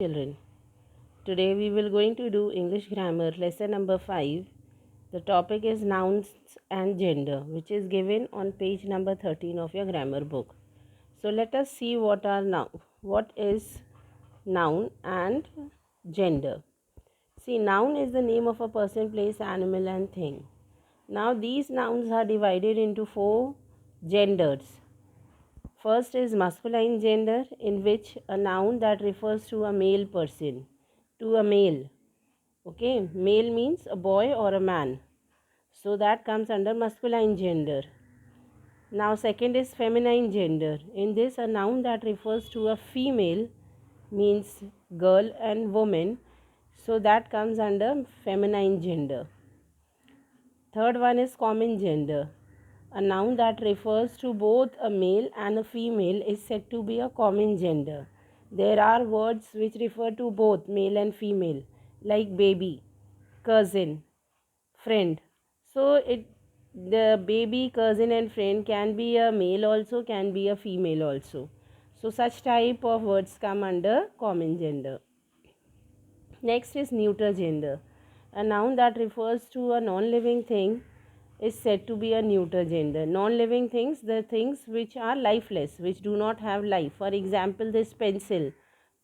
Children, today we will going to do English grammar lesson number 5. The topic is nouns and gender, which is given on page number 13 of your grammar book. So let us see what is noun and gender. See, noun is the name of a person, place, animal and thing. Now these nouns are divided into 4 genders. First is masculine gender, in which a noun that refers to a male person, to a male. Okay, male means a boy or a man. So that comes under masculine gender. Now second is feminine gender. In this, a noun that refers to a female means girl and woman. So that comes under feminine gender. Third one is common gender. A noun that refers to both a male and a female is said to be a common gender. There are words which refer to both male and female, like baby, cousin, friend. So the baby, cousin and friend can be a male also, can be a female also. So such type of words come under common gender. Next is neuter gender. A noun that refers to a non-living thing is said to be a neuter gender. Non-living things, the things which are lifeless, which do not have life. For example, this pencil,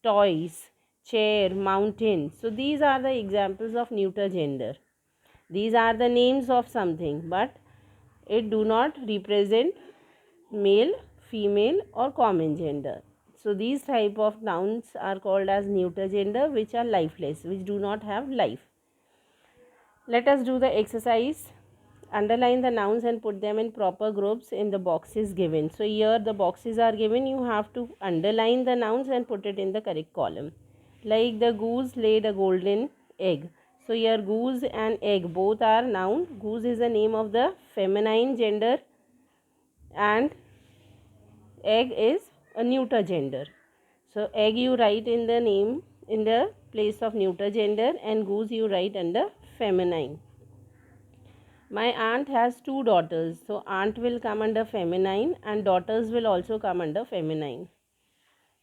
toys, chair, mountain. So these are the examples of neuter gender. These are the names of something, but it do not represent male, female or common gender. So these type of nouns are called as neuter gender, which are lifeless, which do not have life. Let us do the exercise. Underline the nouns and put them in proper groups in the boxes given. So here the boxes are given, you have to underline the nouns and put it in the correct column. Like the goose laid a golden egg. So here goose and egg both are noun. Goose is the name of the feminine gender and egg is a neuter gender. So egg you write in the name in the place of neuter gender and goose you write under feminine. My aunt has 2 daughters. So aunt will come under feminine and daughters will also come under feminine.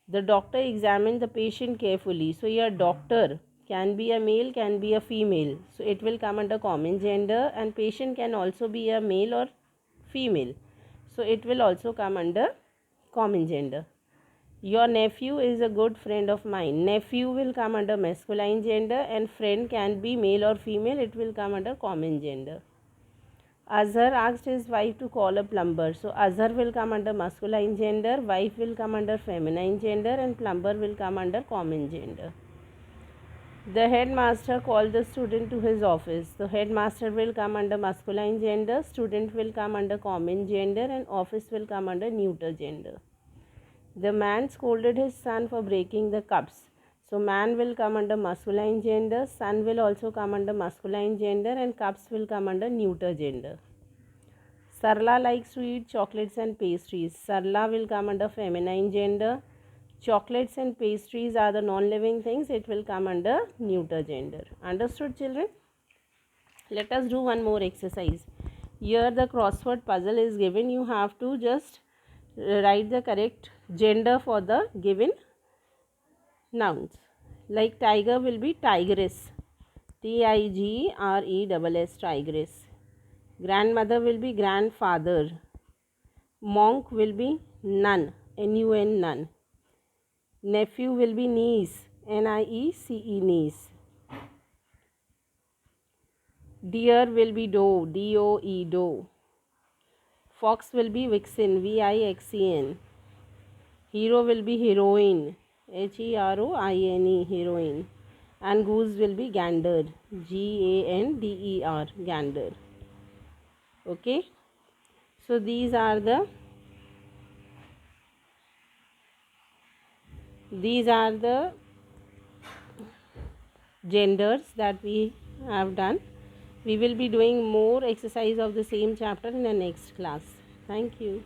The doctor examined the patient carefully. So here doctor can be a male, can be a female. So it will come under common gender, and patient can also be a male or female. So it will also come under common gender. Your nephew is a good friend of mine. Nephew will come under masculine gender and friend can be male or female. It will come under common gender. Azhar asked his wife to call a plumber. So Azhar will come under masculine gender, wife will come under feminine gender and plumber will come under common gender. The headmaster called the student to his office. So headmaster will come under masculine gender, student will come under common gender and office will come under neuter gender. The man scolded his son for breaking the cups. So man will come under masculine gender, son will also come under masculine gender and cups will come under neuter gender. Sarla likes to eat chocolates and pastries. Sarla will come under feminine gender. Chocolates and pastries are the non-living things. It will come under neuter gender. Understood, children? Let us do one more exercise. Here the crossword puzzle is given. You have to just write the correct gender for the given nouns. Like tiger will be tigress, Tigreess, tigress. Grandmother will be grandfather. Monk will be nun, Nun, nun. Nephew will be niece, Niece, niece. Deer will be doe, Doe, doe. Fox will be vixen, Vixen. Hero will be heroine, Heroine, heroine. And goose will be gander, Gander, gander. Okay, so these are the genders that we have done. We will be doing more exercise of the same chapter in the next class. Thank you.